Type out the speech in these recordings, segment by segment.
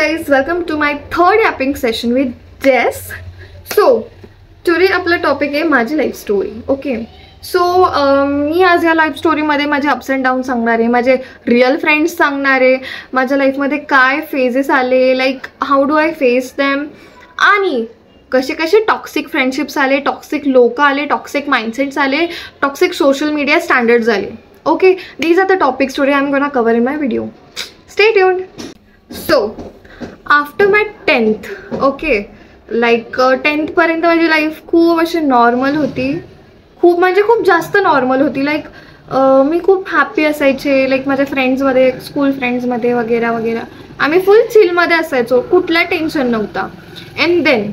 guys, welcome to my third yapping session with Jess. So today आपला topic आहे माझी life story. Okay, so मी आज या life स्टोरीमध्ये माझे अप्स अँड डाऊन सांगणार आहे, माझे रिअल फ्रेंड्स सांगणार आहे, माझ्या लाईफमध्ये काय फेजेस आले, like how do I face them, आणि कसे कसे टॉक्सिक फ्रेंडशिप्स आले, टॉक्सिक लोक आले, टॉक्सिक माइंडसेट्स आले, टॉक्सिक सोशल मीडिया स्टँडर्ड्स आले. Okay, these are the topics today I am gonna cover in my video. Stay tuned. So after my 10th, okay, like 10th पर्यंत माझी life खूप अशी normal होती, खूप म्हणजे खूप जास्त नॉर्मल होती. लाईक मी खूप हॅप्पी असायचे, लाईक माझ्या फ्रेंड्समध्ये, स्कूल फ्रेंड्समध्ये वगैरे वगैरे आम्ही फुल चिलमध्ये असायचो, कुठला टेन्शन नव्हता. अँड देन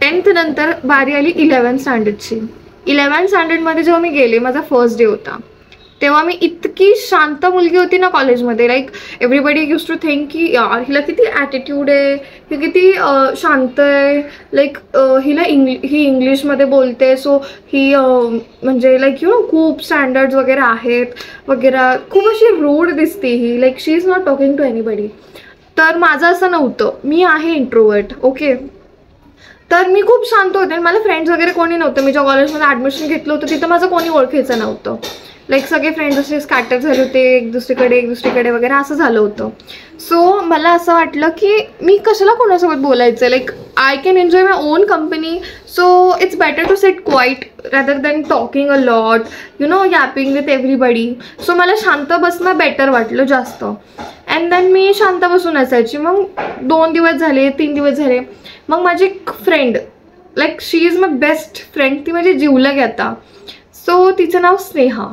10th नंतर बारी आली 11th स्टँडर्डची. 11th स्टँडर्डमध्ये जेव्हा मी गेले, माझा फर्स्ट डे होता, तेव्हा मी इतकी शांत मुलगी होती ना कॉलेजमध्ये. Like everybody use to think की यार हिला किती ॲटिट्यूड आहे, ही किती शांत आहे, लाईक ही इंग्लिशमध्ये बोलते, सो ही म्हणजे लाईक यू नो खूप स्टँडर्ड्स वगैरे आहेत वगैरे, खूप अशी रूड दिसते ही, like she is not talking to anybody. तर माझं असं नव्हतं, मी आहे इंट्रोवर्ट. ओके, तर मी खूप शांत होते, मला फ्रेंड्स वगैरे कोणी नव्हतं. मी ज्या कॉलेजमध्ये ॲडमिशन घेतलं होतं तिथं माझं कोणी ओळखायचं नव्हतं. लाईक सगळे फ्रेंड्स असे स्कॅटर झाले होते, एक दुसरीकडे वगैरे असं झालं होतं. सो मला असं वाटलं की मी कशाला कोणासोबत बोलायचं, like I can enjoy my own company, so it's better to sit quiet rather than talking a lot, you know, yapping with everybody. So मला शांत बसणं बेटर वाटलं जास्त. अँड देन मी शांत बसून असायची. मग 2 दिवस झाले, 3 दिवस झाले, मग माझी एक friend, like she is my best friend, ती माझी जीवलग आहे आता. सो तिचं नाव स्नेहा,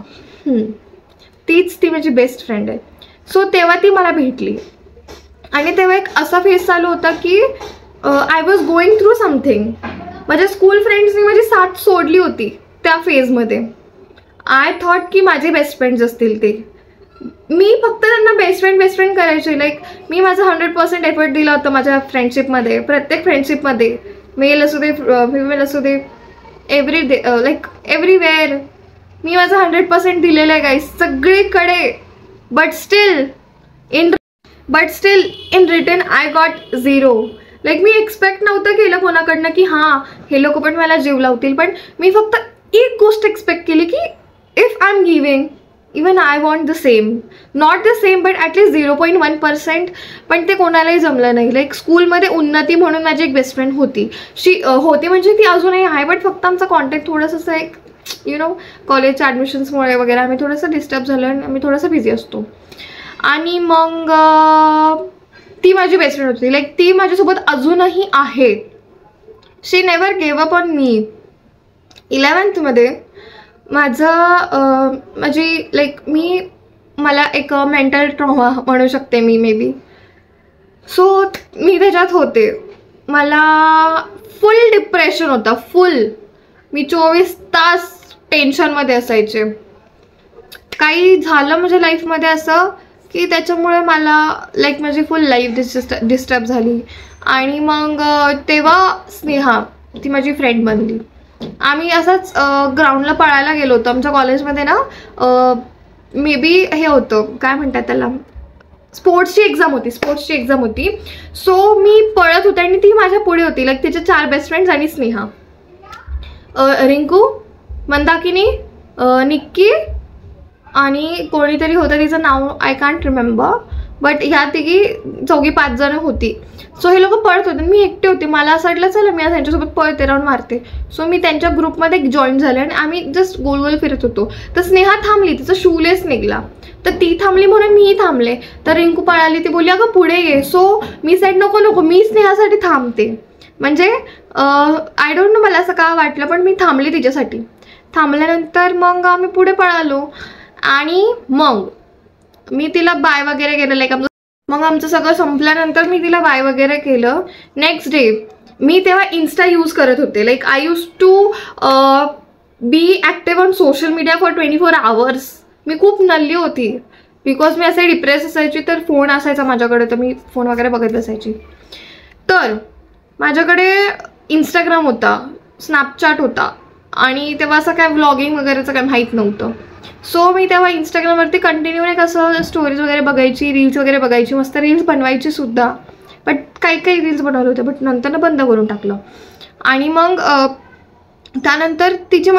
ती माझी बेस्ट फ्रेंड आहे. सो तेव्हा ती मला भेटली आणि तेव्हा एक असा फेज चालू होता की I was going through something. माझ्या स्कूल फ्रेंड्सनी माझी साथ सोडली होती त्या फेजमध्ये. आय थॉट की माझे बेस्ट फ्रेंड्स असतील ते, मी फक्त त्यांना बेस्ट फ्रेंड करायचे. लाईक मी माझं 100% एफर्ट दिला होता माझ्या फ्रेंडशिपमध्ये, प्रत्येक फ्रेंडशिपमध्ये, मेल असू दे, फिमेल असू दे, एव्हरी डे, लाईक एव्हरीवेअर मी माझं 100% दिलेलं आहे गाईस, सगळीकडे. But still in return I got 0. Like me expect नव्हतं केलं कोणाकडनं की हां हे लोक पण मला जीव लावतील, पण मी फक्त एक गोष्ट एक्सपेक्ट केली की if I am giving, even I want the same, not the same but at least 0.1%. पण ते कोणालाही जमलं नाही. लाईक स्कूलमध्ये उन्नती म्हणून माझी एक बेस्ट फ्रेंड होती, होती म्हणजे ती अजूनही आहे, बट फक्त आमचा कॉन्टॅक्ट थोडंसं एक यू नो कॉलेजच्या ॲडमिशन्समुळे वगैरे आम्ही थोडंसं डिस्टर्ब झालं आणि आम्ही थोडंसं बिझी असतो. आणि मग ती माझी बेस्ट फ्रेंड होती, लाईक ती माझ्यासोबत अजूनही आहे. She never gave up on me. 11th मध्ये मला एक मेंटल ट्रॉमा म्हणू शकते मी, मे बी. सो मी त्याच्यात होते, मला फुल डिप्रेशन होता, फुल. मी 24 तास टेन्शनमध्ये असायचे. काही झालं माझ्या लाईफमध्ये असं की त्याच्यामुळे मला लाईक माझी फुल लाईफ डिस्टर्ब झाली. आणि मग तेव्हा स्नेहा ती माझी फ्रेंड बनली. आम्ही असंच ग्राउंडला पळायला गेलो होतो आमच्या कॉलेजमध्ये ना, मे बी हे होतं, काय म्हणतात त्याला, स्पोर्ट्सची एक्झाम होती. सो मी पळत होते आणि ती माझ्या पुढे होती, लाईक तिचे 4 बेस्ट फ्रेंड्स आणि स्नेहा, रिंकू, मंदाकिनी, निक्की आणि कोणीतरी होतं, तिचं नाव आय कांट रिमेंबर, बट ह्या तिघी 4-5 जण होती. सो हे लोक पळत होते, मी एकटे होते. मला असं वाटलं चला मी आज त्यांच्यासोबत पळते, राऊंड मारते. सो मी त्यांच्या ग्रुपमध्ये जॉईन झाले आणि आम्ही जस्ट गोल फिरत होतो. तर स्नेहा थांबली, तिचा शूलेस निघला, तर ती थांबली म्हणून मीही थांबले. तर रिंकू पळाली, ती बोलली अगं पुढे ये. सो मी साईड नको मी स्नेहासाठी थांबते, म्हणजे आय डोंट नो मला असं का वाटलं, पण मी थांबले तिच्यासाठी. थांबल्यानंतर मग आम्ही पुढे पळालो आणि मग मी तिला बाय वगैरे केलं. लाईक आमचं सगळं संपल्यानंतर मी तिला बाय वगैरे केलं. नेक्स्ट डे मी तेव्हा इन्स्टा यूज करत होते. Like I use to be active on social media for 24 hours. मी खूप नल्ली होती बिकॉज मी असे डिप्रेस असायची, तर फोन असायचा माझ्याकडे, तर मी फोन वगैरे बघत बसायची. तर माझ्याकडे इंस्टाग्राम होता, स्नॅपचॅट होता, आणि तेव्हा असं काय व्लॉगिंग वगैरेचं काय माहीत नव्हतं. सो मी तेव्हा इंस्टाग्रामवरती कंटिन्यू एक असं स्टोरीज वगैरे बघायची, रील्स वगैरे बघायची, मस्त रील्स बनवायची सुद्धा. बट काही काही रील्स बनवले होते, बट नंतर ना बंद करून टाकलं. आणि मग त्यानंतर तिची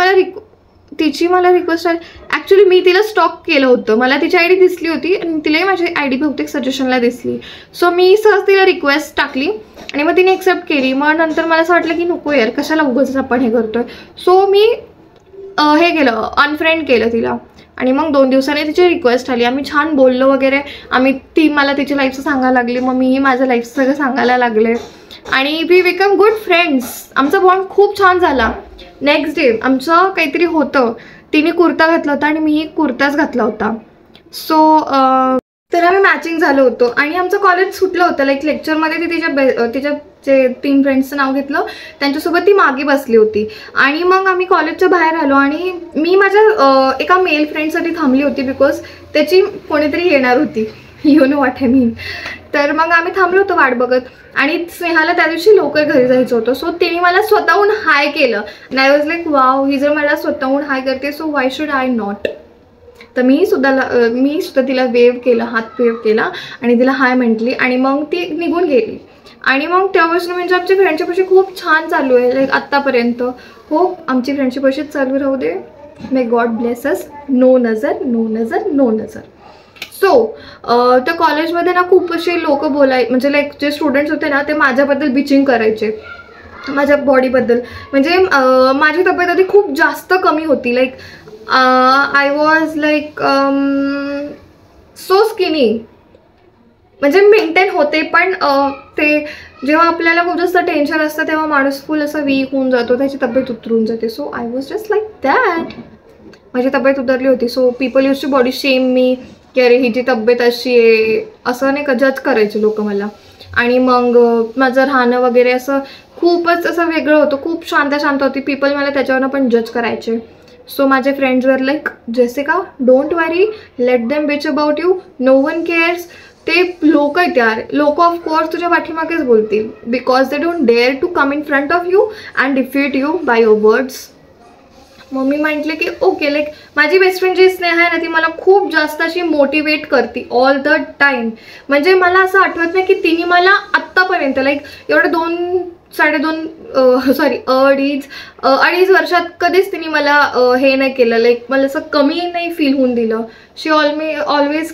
मला रिक्वेस्ट आली. ॲक्च्युली मी तिला स्टॉक केलं होतं, मला तिची आय डी दिसली होती आणि तिलाही माझी आय डी बहुतेक सजेशनला दिसली. सो मी सहज तिला रिक्वेस्ट टाकली आणि मग तिने एक्सेप्ट केली. मग नंतर मला असं वाटलं की नको यार, कशाला उगाच आपण हे करतोय. सो मी हे केलं, अनफ्रेंड केलं तिला. आणि मग 2 दिवसांनी तिची रिक्वेस्ट आली, आम्ही छान बोललो वगैरे. ती मला तिची लाईफचं सांगायला लागली, मग मीही माझं लाईफचं सगळं सांगायला लागले आणि वी बिकम गुड फ्रेंड्स. आमचा बॉन्ड खूप छान झाला. नेक्स्ट डे आमचं काहीतरी होतं, तिने कुर्ता घातला होता आणि मीही कुर्ताच घातला होता. सो तर आम्ही मॅचिंग झालो होतो आणि आमचं कॉलेज सुटलं होतं. लाईक लेक्चरमध्ये ती तिच्या जे 3 फ्रेंड्सचं नाव घेतलं, त्यांच्यासोबत ती मागे बसली होती. आणि मग आम्ही कॉलेजच्या बाहेर आलो आणि मी माझ्या एका मेल फ्रेंडसाठी थांबली होती, बिकॉज त्याची कोणीतरी येणार होती. You know what I mean. तर मग आम्ही थांबलो होतो वाट बघत आणि स्नेहाला त्या दिवशी लवकर घरी जायचं होतं. सो तिने मला स्वतःहून हाय केलं आणि आय वॉज लाईक वाव, ही जर मला स्वतःहून हाय करते so why should I not. तर मी सुद्धा तिला वेव्ह केलं, हात वेव्ह केला आणि तिला हाय म्हटली आणि मग ती निघून गेली. आणि मग तेव्हापासून म्हणजे आमची फ्रेंडशिप अशी खूप छान चालू आहे लाईक आत्तापर्यंत. हो, आमची फ्रेंडशिप अशीच चालू राहू दे. May God bless us. No नजर, नो नजर, नो नजर. सो त्या कॉलेजमध्ये ना खूप असे लोक म्हणजे लाईक जे स्टुडंट्स होते ना ते माझ्याबद्दल बिचिंग करायचे, माझ्या बॉडीबद्दल. म्हणजे माझी तब्येत आधी खूप जास्त कमी होती. Like I was like so skinny, म्हणजे मेंटेन होते. पण ते जेव्हा आपल्याला खूप जास्त टेन्शन असतं तेव्हा माणूस फुल असं वीक होऊन जातो, त्याची तब्येत उतरून जाते. So I was just like that. माझी तब्येत उतरली होती. So people use to body shame me की अरे हिची तब्येत अशी आहे, असं नाही का जज करायचे लोक मला. आणि मग माझं राहणं वगैरे असं खूपच असं वेगळं होतं, खूप शांत होती. पीपल मला त्याच्यावरनं पण जज करायचे. सो माझे फ्रेंड्स वर like Jessica don't worry, let them bitch about you, no one cares. ते लोक आहेत यार, लोक ऑफकोर्स तुझ्या पाठीमागेच बोलतील because they don't dare to come in front of you and defeat you by your words. मग मी म्हटले की ओके, लाईक माझी बेस्ट फ्रेंड जी स्नेहा आहे ना ती मला खूप जास्त अशी मोटिवेट करते ऑल द टाईम. म्हणजे मला असं आठवत नाही की तिने मला आत्तापर्यंत लाईक एवढं 2-2.5 वर्षात कधीच तिने मला हे नाही केलं, लाईक मला असं कमी नाही फील होऊन दिलं. शी ऑलवेज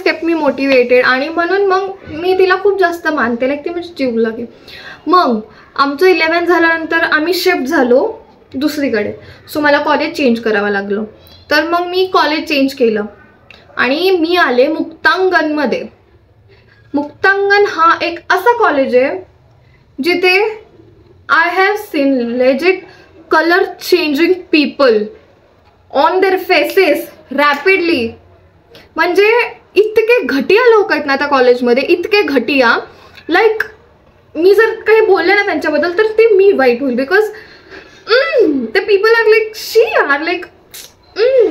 केप्ट मी मोटिवेटेड. आणि म्हणून मग मी तिला खूप जास्त मानते, लाईक ती म्हणजे जीव लागे. मग आमचं 11th झाल्यानंतर आम्ही शिफ्ट झालो दुसरीकडे. सो मला कॉलेज चेंज करावं लागलं. तर मग मी कॉलेज चेंज केलं आणि मी आले मुक्तांगणमध्ये. मुक्तांगण हा एक असा कॉलेज आहे जिथे I have seen legit colour changing people on their faces rapidly. म्हणजे इतके घटिया लोक आहेत ना त्या कॉलेजमध्ये, इतके घटिया. लाईक मी जर काही बोलले ना त्यांच्याबद्दल तर ते मी वाईट होईल because the people are like she are like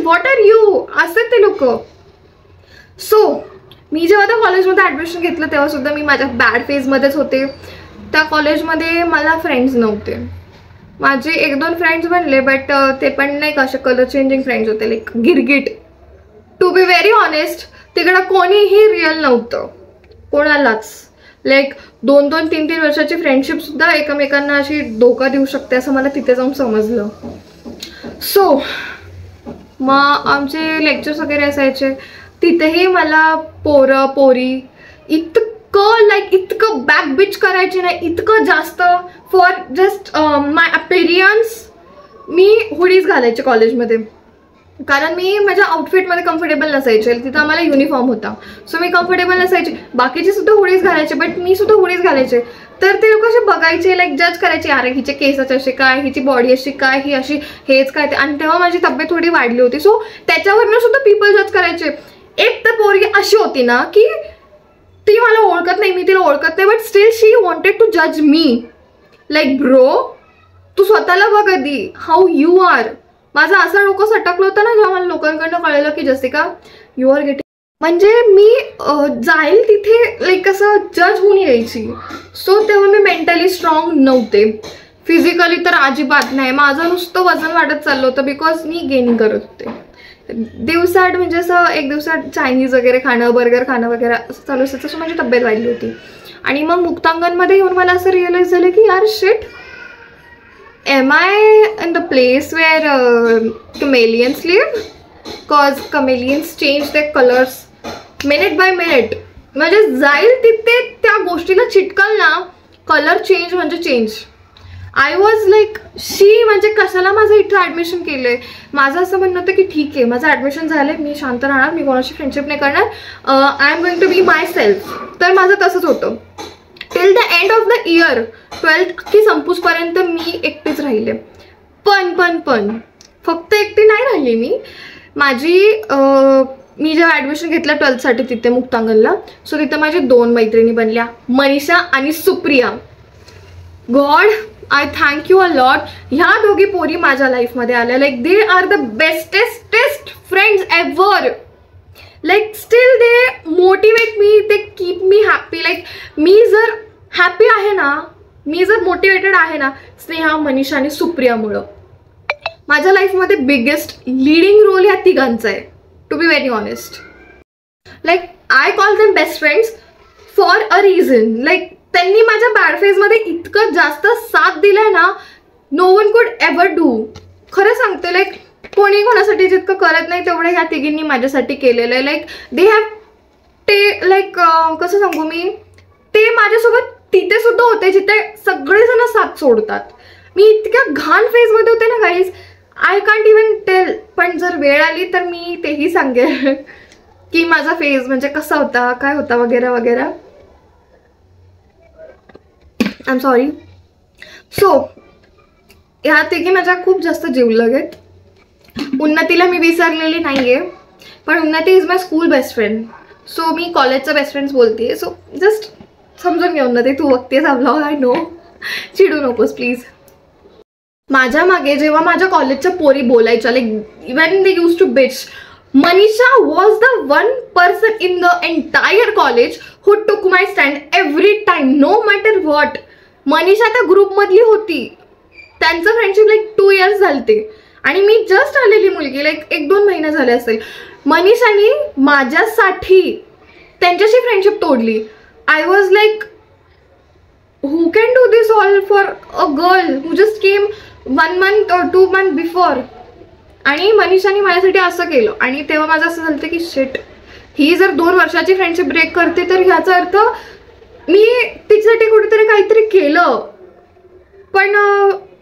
what are you असे ते लोक. सो मी जेव्हा त्या कॉलेजमध्ये ॲडमिशन घेतलं तेव्हा सुद्धा मी माझ्या बॅड फेजमध्येच होते. त्या कॉलेजमध्ये मला फ्रेंड्स नव्हते. माझे 1-2 फ्रेंड्स बनले बट ते पण नाही का असे कलर चेंजिंग फ्रेंड्स होते, लाईक गिरगिट. टू बी व्हेरी ऑनेस्ट तिकडं कोणीही रिअल नव्हतं कोणालाच. लाईक 2-3 वर्षाची फ्रेंडशिप सुद्धा एकमेकांना अशी धोका देऊ शकते असं मला तिथे जाऊन समजलं. सो मग आमचे लेक्चर्स वगैरे असायचे, तिथेही मला पोरी इतकं बॅक बिच करायचे नाही, इतकं जास्त फॉर जस्ट माय अपीरियन्स. मी हुडीज घालायचे कॉलेजमध्ये कारण मी माझ्या आउटफिटमध्ये कम्फर्टेबल नसायचे. तिथं आम्हाला युनिफॉर्म होता. सो मी कम्फर्टेबल नसायचे. बाकीचे सुद्धा हुडीज घालायचे बट मी सुद्धा हुडीज घालायचे. तर ते लोक असे बघायचे, लाईक जज करायचे, अरे हिचे केसच असे काय, हिची बॉडी अशी काय, ही अशी हेच काय ते. आणि तेव्हा माझी तब्येत थोडी वाढली होती. सो त्याच्यावरनं सुद्धा पीपल जज करायचे. एक तर पोरगी अशी होती ना की ती मला ओळखत नाही, मी तिला ओळखत नाही, but still she wanted to जज मी. लाईक ब्रो तू स्वतःला बघ आधी, हाऊ यू आर. माझं असं डोकं सटकलं होतं ना जेव्हा मला लोकांकडनं कळलं की जसिका यू आर गेटिंग, म्हणजे मी जाईल तिथे लाईक असं जज होऊन यायची. सो तेव्हा मी मेंटली स्ट्रॉंग नव्हते. फिजिकली तर अजिबात नाही. माझं नुसतं वजन वाढत चाललं होतं बिकॉज मी गेनिंग करत होते. दिवसाआड म्हणजे असं एक दिवसात चायनीज वगैरे खाणं, बर्गर खाणं वगैरे असं चालू असायचं. तसं माझी तब्येत वाढली होती. आणि मग मुक्तांगणमध्ये येऊन मला असं रिअलाइज झालं की यार shit, am I in the place where chameleons live? Cause chameleons change their colors minute by minute. म्हणजे जाईल तिथे त्या गोष्टीला चिटकल ना, कलर चेंज म्हणजे चेंज. आय वॉज लाईक शी, म्हणजे कशाला माझं इथं ॲडमिशन केलं आहे. माझं असं म्हणणं होतं की ठीक आहे, माझं ॲडमिशन झालं आहे, मी शांत राहणार, मी कोणाशी फ्रेंडशिप नाही करणार, I am going to be myself. तर माझं तसंच होतं till the end of the year. 12th की संपूसपर्यंत मी एकटीच राहिले. पण फक्त एकटी नाही राहिली मी. मी जेव्हा ॲडमिशन घेतलं 12thसाठी तिथे मुक्तांगणला, सो तिथं माझ्या 2 मैत्रिणी बनल्या, मनीषा आणि Supriya. God, I thank you a lot. ह्या दोघी पोरी माझ्या लाईफमध्ये आल्या. Like they are the bestest friends ever. Like still they motivate me, they keep me happy. Like मी जर हॅपी आहे ना, मी जर मोटिवेटेड आहे ना, स्नेहा, मनीषा आणि सुप्रियामुळं. माझ्या लाईफमध्ये बिगेस्ट लीडिंग रोल ह्या तिघांचा आहे, to be very honest. Like I call them best friends for a reason. Like त्यांनी माझ्या बॅड फेजमध्ये इतकं जास्त साथ दिलाय ना, no one could ever do. खरं सांगते, लाईक कोणी कोणासाठी जितकं करत नाही तेवढं ह्या तिघींनी माझ्यासाठी केलेलं आहे. लाईक दे हॅव लाईक कसं सांगू मी, ते माझ्यासोबत तिथे सुद्धा होते जिथे सगळेजण साथ सोडतात. मी इतक्या घाण फेजमध्ये होते ना guys, I can't even tell. पण जर वेळ आली तर मी तेही सांगेन की माझा फेज म्हणजे कसा होता, काय होता वगैरे वगैरे. I am sorry. सो ह्या तिघी माझ्या खूप जास्त जीवलग आहेत. उन्नतीला मी विसरलेली नाही आहे, पण Unnati is my school best friend. So मी कॉलेजचा बेस्ट फ्रेंड्स बोलते. सो जस्ट समजून घे उन्नती, तू बघतेस हा ब्लॉग, आय नो, चिडू नकोस प्लीज. माझ्या मागे जेव्हा माझ्या कॉलेजच्या पोरी बोलायच्या, like when they use to bitch, Manisha was the one person in the entire college who took my stand every time, no matter what. Manisha त्या ग्रुपमधली होती. त्यांचं फ्रेंडशिप लाईक 2 years झालते आणि मी जस्ट आलेली मुलगी, लाईक 1-2 महिने झाले असेल. मनीषानी माझ्यासाठी त्यांच्याशी फ्रेंडशिप तोडली. I was like, who can do this all for a girl who just came 1 month or 2 months before. आणि मनीषाने माझ्यासाठी असं केलं. आणि तेव्हा माझं असं झालं की शिट, ही जर 2 वर्षाची फ्रेंडशिप ब्रेक करते तर ह्याचा अर्थ मी तिच्यासाठी कुठेतरी काहीतरी केलं, पण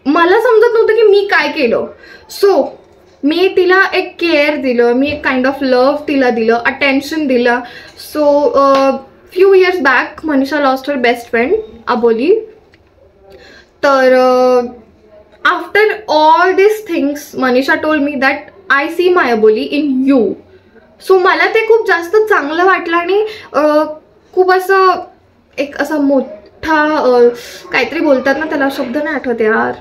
मला समजत नव्हतं की मी काय केलं. सो मी तिला एक केअर दिलं, मी एक काइंड ऑफ लव्ह तिला दिलं, अटेन्शन दिलं. So few years back Manisha lost her best friend Aboli. तर after all these things Manisha told me that I see my Aboli in you. So मला ते खूप जास्त चांगलं वाटलं आणि खूप असं एक असा मोठा काहीतरी बोलतात ना, त्याला शब्द नाही आठवत यार.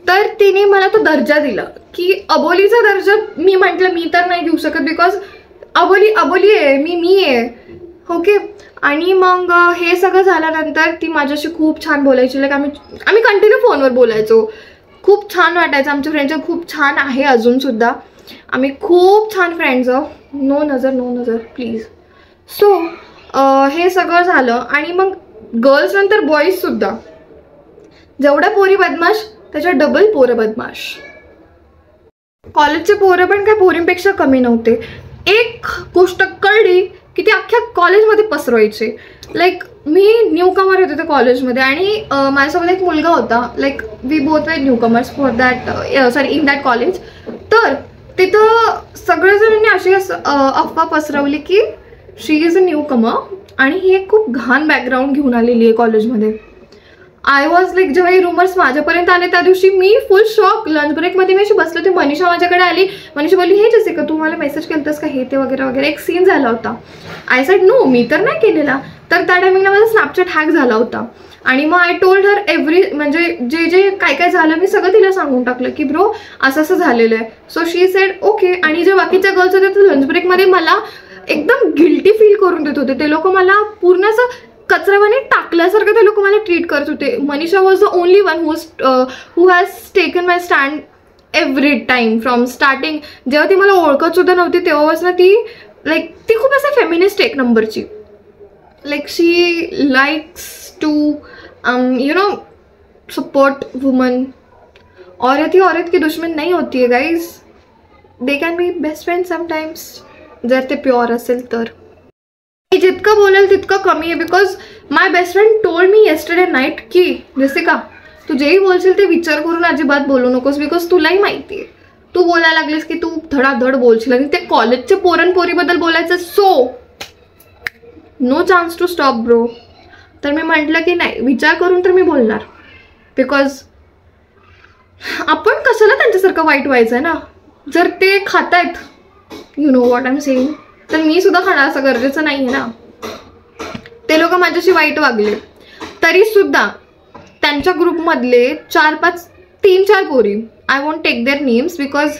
तर तिने मला तो दर्जा दिला की अबोलीचा दर्जा. मी म्हटलं मी तर नाही घेऊ शकत, बिकॉज अबोली आहे, मी आहे. ओके. आणि मग हे सगळं झाल्यानंतर ती माझ्याशी खूप छान बोलायची. लाईक आम्ही कंटिन्यू फोनवर बोलायचो. खूप छान वाटायचं. आमची फ्रेंडशिप खूप छान आहे अजूनसुद्धा. आम्ही खूप छान फ्रेंड्स आहोत. नो नजर प्लीज. सो हे सगळं झालं आणि मग गर्ल्स नंतर बॉईजसुद्धा. जेवढ्या पोरी बदमाश त्याच्या डबल पोरं बदमाश. कॉलेजचे पोरं पण काय पोरींपेक्षा कमी नव्हते. एक गोष्ट कळली की ते अख्ख्या कॉलेजमध्ये पसरवायचे. लाईक मी न्यू कमर होते त्या कॉलेजमध्ये आणि माझ्यासोबत एक मुलगा होता. Like we both were newcomers for that in that college. तर तिथं सगळेजणांनी अशी अफवा पसरवली की शी इज अ न्यू कमर आणि ही एक खूप घाण बॅकग्राऊंड घेऊन आलेली आहे कॉलेजमध्ये. आय वॉज लाईक, जेव्हा हे रूमर्स माझ्यापर्यंत आले त्या दिवशी मी फुल शॉक. लंच ब्रेकमध्ये मी अशी बसले होते. मनीषा माझ्याकडे आली. मनीषा बोलली, हे जसे का तू मला मेसेज केलंस का, हे ते वगैरे वगैरे. एक सीन झाला होता. आय सेड नो, मी तर नाही केलेला. तर त्या टायमिंगला माझा स्नॅपचॅट हॅक झाला होता आणि मग आय टोल्ड हर म्हणजे जे काय झालं मी सगळं तिला सांगून टाकलं की ब्रो असं झालेलं आहे. So she sed okay. आणि जे बाकीच्या गर्ल्स होत्या तर लंच ब्रेकमध्ये मला एकदम गिल्टी फील करून देत होते. ते लोक मला पूर्ण असं कचऱ्यावाने टाकल्यासारखं ते लोक मला ट्रीट करत होते. Manisha was the only one who has taken my stand every time from starting. जेव्हा ती मला ओळखत सुद्धा नव्हती तेव्हापासून ती ती खूप असं फेमिनिस्ट एक नंबरची. शी लाइक्स टू सपोर्ट वुमन. औरत ही औरत की दुश्मन नहीं होती है guys. They can be best friend sometimes जर ते प्युअर असेल तर. जितकं बोलेल तितकं कमी आहे. Because my best friend told me yesterday night की जसिका तू जेही बोलशील ते विचार करून अजिबात बोलू नकोस. बिकॉज तुलाही माहिती आहे तू बोलायला लागलीस की तू धडाधड बोलशील आणि ते कॉलेजच्या पोरीबद्दल बोलायचं. So no chance to stop bro. तर मी म्हटलं की नाही विचार करून तर मी बोलणार. बिकॉज आपण कशाला त्यांच्यासारखं वाईट व्हायचं आहे ना. जर ते खातायत you know what I am saying तर मी सुद्धा खाणार असं गरजेचं नाही आहे ना. ते लोक माझ्याशी वाईट वागले तरी सुद्धा त्यांच्या ग्रुपमधले 3-4 पोरी, I want take their names because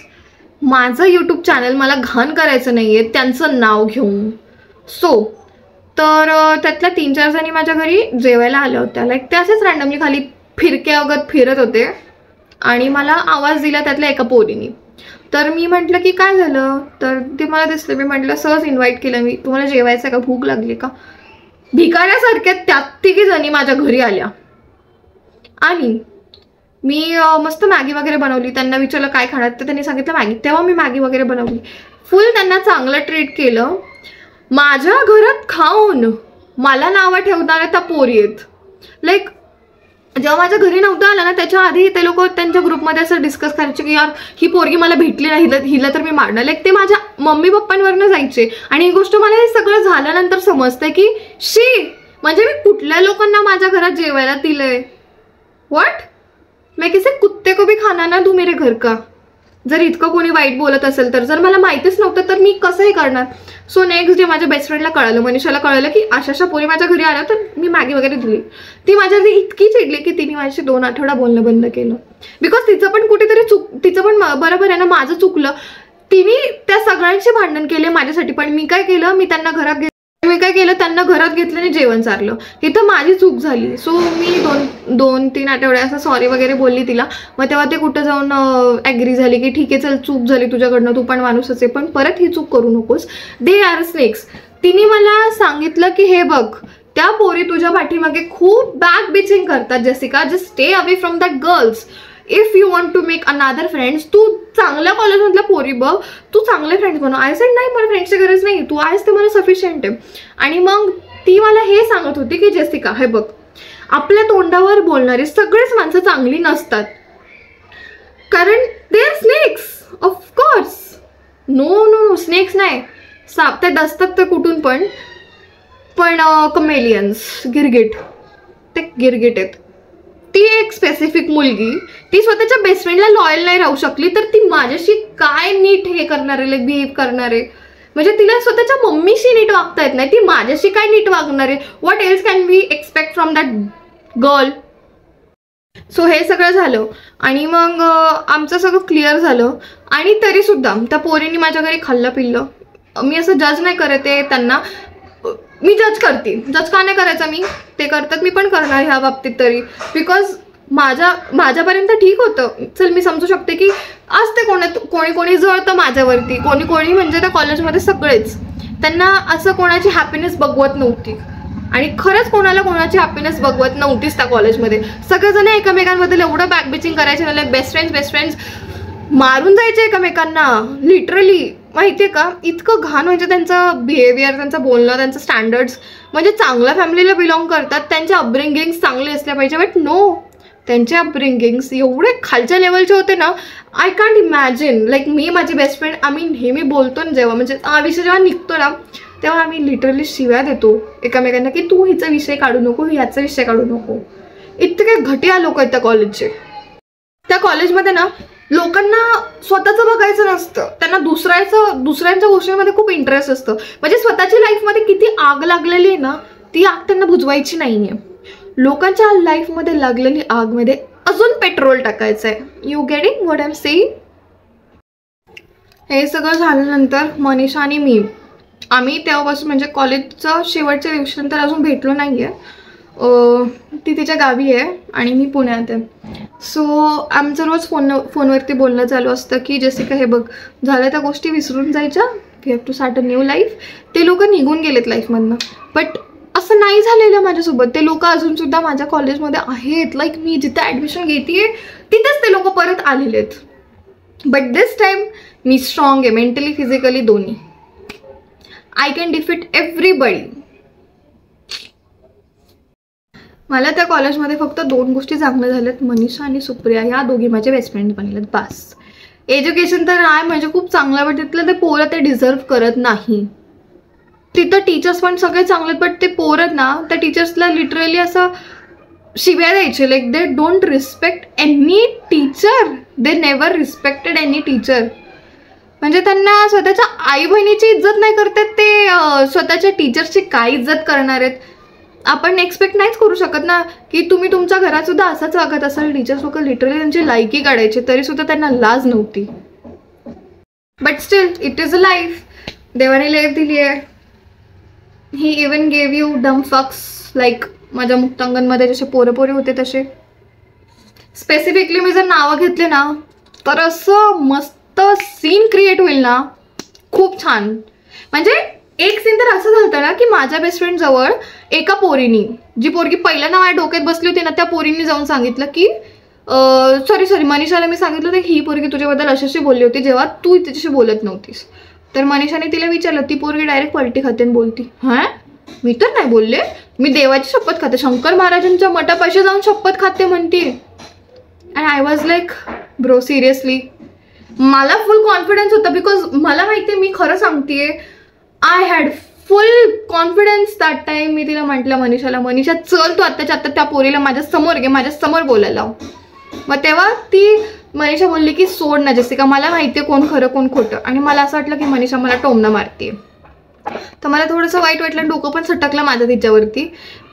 माझं यूट्यूब चॅनल मला घाण करायचं नाही आहे त्यांचं नाव घेऊन. सो तर त्यातल्या 3-4 जणी माझ्या घरी जेवायला आल्या होत्या. ते असेच रँडमली खाली फिरक्यावगत फिरत होते आणि मला आवाज दिला त्यातल्या एका पोरीने. तर मी म्हटलं की काय झालं तर ते मला दिसलं. मी म्हटलं सहज इन्व्हाइट केलं मी, तुम्हाला जेवायचं का, भूक लागली का. भिकाऱ्यासारख्या त्यात 3 जणी माझ्या घरी आल्या आणि मी मस्त मॅगी वगैरे बनवली. त्यांना विचारलं काय खाणार तर त्यांनी सांगितलं मॅगी. तेव्हा मी मॅगी वगैरे बनवली. फुल त्यांना चांगलं ट्रीट केलं. माझ्या घरात खाऊन मला नावं ठेवणाऱ्या त्या पोरी आहेत. जेव्हा माझ्या घरी नव्हतं आलं ना त्याच्या आधी ते लोक त्यांच्या ग्रुपमध्ये असं डिस्कस करायचे की यार ही पोरगी मला भेटली नाही हिला तर मी मारणार. ते माझ्या मम्मी पप्पांवरनं जायचे आणि ही गोष्ट मला हे सगळं झाल्यानंतर समजतंय की म्हणजे मी कुठल्या लोकांना माझ्या घरात जेवायला दिलंय. व्हॉट मैं किसी कुत्ते को भी खाना ना दू मेरे घर का. जर इतकं कोणी वाईट बोलत असेल तर. जर मला माहितीच नव्हतं तर मी कसंही करणार. सो नेक्स्ट डे माझ्या बेस्ट फ्रेंडला कळलं, मनीषाला कळलं की अशा पोरी माझ्या घरी आल्या तर मी मॅगी वगैरे दिली. ती माझ्याशी इतकी चिडली की तिने माझ्याशी 2 आठवडा बोलणं बंद केलं. बिकॉज तिचं पण कुठेतरी तिचं पण बरोबर आहे ना, माझं चुकलं. तिने त्या सगळ्यांशी भांडण केले माझ्यासाठी. पण मी काय केलं त्यांना घरात घेतलं आणि जेवण चारलं. इथं माझी चूक झाली. सो मी 2-3 आठवडे असं सॉरी वगैरे बोलली तिला. मग तेव्हा ते कुठं जाऊन ॲग्री झाली की ठीक आहे चल चूक झाली तुझ्याकडनं, तू पण माणूसच आहे पण परत ही चूक करू नकोस. They are snakes. तिने मला सांगितलं की हे बघ त्या पोरी तुझ्या पाठीमागे खूप बॅक बिचिंग करतात Jessica. Just stay away from that girls. If you want to make another friends तू चांगल्या कॉलेजमधल्या पोरी बघ, तू चांगले फ्रेंड्स बनव. आय सेड नाही मला फ्रेंड्सची गरज नाही, तू आहेस ते मला सफिशियंट आहे. आणि मग ती मला हे सांगत होती की जसिका हे बघ आपल्या तोंडावर बोलणारी सगळीच माणसं चांगली नसतात कारण they are snakes. Of course no snakes नाही, साप ते डसतात तर कुठून पण कमेलियन्स गिरगिट आहेत. ती एक स्पेसिफिक मुलगी ती स्वतःच्या बेस्ट फ्रेंडला लॉयल नाही राहू शकली तर ती माझ्याशी काय नीट हे करणार आहे बिहेव करणार आहे. म्हणजे तिला स्वतःच्या मम्मीशी नीट वागता येत नाही, ती माझ्याशी काय नीट वागणार आहे. What else can we expect from that girl. So हे सगळं झालं आणि मग आमचं सगळं क्लिअर झालं. आणि तरी सुद्धा त्या पोरींनी माझ्या घरी खाल्लं पिल्लं. मी असं जज नाही करत आहे त्यांना, मी जज करते. जज का नाही करायचं, मी ते करतात मी पण करणार ह्या बाबतीत तरी. बिकॉज माझ्यापर्यंत ठीक होतं. चल मी समजू शकते की असते कोणी जळतं माझ्यावरती. कोणी म्हणजे त्या कॉलेजमध्ये सगळेच त्यांना असं कोणाची हॅपीनेस बघवत नव्हती. आणि खरंच कोणाची हॅपीनेस बघवत नव्हतीच त्या कॉलेजमध्ये. सगळेजण एकमेकांबद्दल एवढं बॅकबिचिंग करायचे मला. बेस्ट फ्रेंड्स मारून जायचे एकमेकांना लिटरली. माहितीये का इतकं घाण. म्हणजे त्यांचं बिहेवियर, त्यांचं बोलणं, त्यांचं स्टँडर्ड्स. म्हणजे चांगल्या फॅमिलीला बिलॉंग करतात, त्यांच्या अपब्रिंगिंग्स चांगले असल्या पाहिजे. बट नो, त्यांचे अपब्रिंगिंग्स एवढे खालच्या लेवलचे होते ना. I can't imagine. मी माझी बेस्ट फ्रेंड हे मी बोलतो ना जेव्हा म्हणजे हा विषय जेव्हा निघतो ना तेव्हा आम्ही लिटरली शिव्या देतो एकमेकांना की तू हिचा विषय काढू नको, ह्याचा विषय काढू नको. इतके घटिया लोक आहेत त्या कॉलेजचे. त्या कॉलेजमध्ये ना लोकांना स्वतःचं बघायचं नसतं, त्यांना दुसऱ्यांच्या गोष्टींमध्ये खूप इंटरेस्ट असतं. म्हणजे स्वतःची लाईफमध्ये किती आग लागलेली आहे ना ती आग त्यांना बुजवायची नाहीये. लोकांच्या लाईफमध्ये लागलेली आगमध्ये अजून पेट्रोल टाकायचं आहे. You getting what I am saying. हे सगळं झाल्यानंतर मनीषा आणि मी आम्ही तेव्हापासून म्हणजे कॉलेजच्या शेवटच्या दिवसानंतर अजून भेटलो नाहीये. ती तिच्या गावी आहे आणि मी पुण्यात आहे. सो आमचं रोज फोनवरती बोलणं चालू असतं की जेसिका हे बघ, झालं त्या गोष्टी विसरून जायच्या, we have to start a new life. ते लोक निघून गेलेत लाईफमधनं, बट असं नाही झालेलं माझ्यासोबत. ते लोक अजूनसुद्धा माझ्या कॉलेजमध्ये आहेत. लाईक मी जिथे ॲडमिशन घेते तिथेच ते लोक परत आलेले आहेत. But this time me strong आहे, मेंटली फिजिकली दोन्ही. I can defeat everybody. मला त्या कॉलेजमध्ये फक्त 2 गोष्टी चांगल्या झाल्यात, मनीषा आणि सुप्रिया. ह्या दोघी माझे बेस्ट फ्रेंड बनलेत बस. एज्युकेशन तर आहे म्हणजे खूप चांगलं, बट तिथलं ते पोरं ते डिझर्व करत नाही. तिथं टीचर्स पण सगळे चांगले, बट ते पोरं ना त्या टीचर्सला लिटरली असं शिव्या द्यायचे. Like they don't respect any teacher. They never respected any teacher. म्हणजे त्यांना स्वतःच्या आई बहिणीची इज्जत नाही करतात, ते स्वतःच्या टीचर्सची काय इज्जत करणार आहेत. आपण एक्सपेक्ट नाहीच करू शकत ना की तुम्ही तुमच्या घरात सुद्धा असंच वागत असाल. टीचर्स लोक लिटरली त्यांची लायकी काढायचे, तरी सुद्धा त्यांना लाज नव्हती. But still it is a life. देवाने लाईफ दिली आहे. ही इवन गेव यू डम फक्स. लाईक माझ्या मुक्तांगणमध्ये जसे पोरपोरे होते तसे. स्पेसिफिकली मी जर नावं घेतले ना तर असं मस्त सीन क्रिएट होईल ना, खूप छान. म्हणजे एक सीन तर असं झालं ना की माझ्या बेस्ट फ्रेंड जवळ एका पोरीनी, जी पोरगी पहिल्यांदा माझ्या डोक्यात बसली होती ना, त्या पोरींनी जाऊन सांगितलं की सॉरी मनीषाला मी सांगितलं होतं की ही पोरगी तुझ्याबद्दल अशी बोलली होती जेव्हा तू तिच्याशी बोलत नव्हतीस. तर मनीषाने तिला विचारलं, ती पोरगी डायरेक्ट पलटी खाते आणि बोलती, हां मी तर नाही बोलले, मी देवाची शपथ खाते, शंकर महाराजांच्या मठापाशी जाऊन शपथ खाते म्हणते. And I was like bro seriously. मला फुल कॉन्फिडन्स होता बिकॉज मला माहिती आहे, मी खरं सांगतेय, I had full confidence that time. मी तिला म्हटलं मनीषा चल तू आत्ताच्या आत्ता त्या पोरीला माझ्या समोर बोलायला. मग तेव्हा ती मनीषा बोलली की सोड ना जेसिका, मला माहिती आहे कोण खरं कोण खोटं. आणि मला असं वाटलं की मनीषा मला टोमणं मारते. तर मला थोडंसं वाईट वाटलं, डोकं पण सटकलं माझं तिच्यावरती.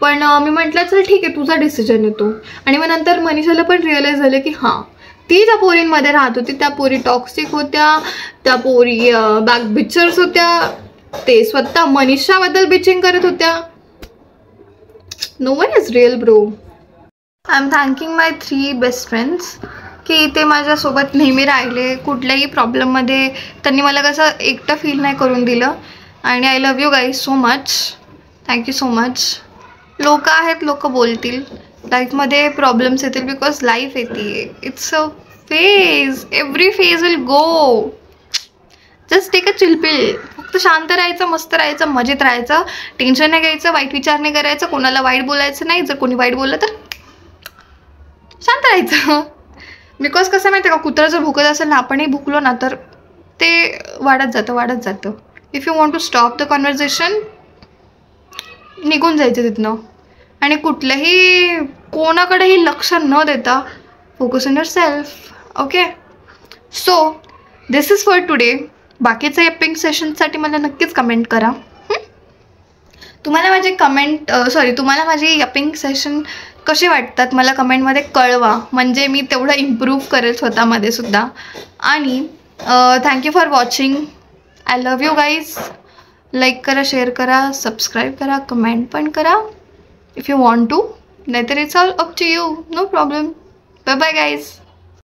पण मी म्हटलं चल ठीक आहे, तुझा डिसिजन येतो. आणि मग नंतर मनीषाला पण रिअलाईज झालं की हां, ती ज्या पोरींमध्ये राहत होती त्या पोरी टॉक्सिक होत्या, त्या पोरी बॅक बिचर्स होत्या, ते स्वतः मनीषाबद्दल बिचिंग करत होत्या. No one is real bro. I am thanking my 3 best friends की ते माझ्यासोबत नेहमी राहिले. कुठल्याही प्रॉब्लेममध्ये त्यांनी मला कसं एकटं फील नाही करून दिलं. आणि I love you guys so much. Thank you so much. लोक आहेत, लोक बोलतील, लाईफमध्ये प्रॉब्लेम्स येतील बिकॉज लाईफ येते. It's a phase. Every phase will go. Just take a chill pill. फक्त शांत राहायचं, मस्त राहायचं, मजेत राहायचं, टेन्शन नाही घ्यायचं, वाईट विचार नाही करायचं, कोणाला वाईट बोलायचं नाही. जर कोणी वाईट बोललं तर शांत राहायचं. बिकॉज कसं माहिती आहे का, कुत्रा जर भुकत असेल ना, आपणही भुकलो ना तर ते वाढत जातं. If you want to stop the conversation, निघून जायचं तिथनं. आणि कुठलंही कोणाकडेही लक्ष न देता focus on yourself. Okay, so this is for today. बाकीचं यपिंग सेशनसाठी मला नक्कीच कमेंट करा. तुम्हाला माझे यपिंग सेशन कसे वाटतात मला कमेंटमध्ये कळवा. म्हणजे मी तेवढं इम्प्रूव्ह करेल स्वतःमध्ये सुद्धा. आणि thank you for watching. I love you guys. Like करा, शेअर करा, सबस्क्राईब करा, कमेंट पण करा इफ यू वॉन्ट टू. नाहीतर it's all up to you. No problem. Bye bye guys.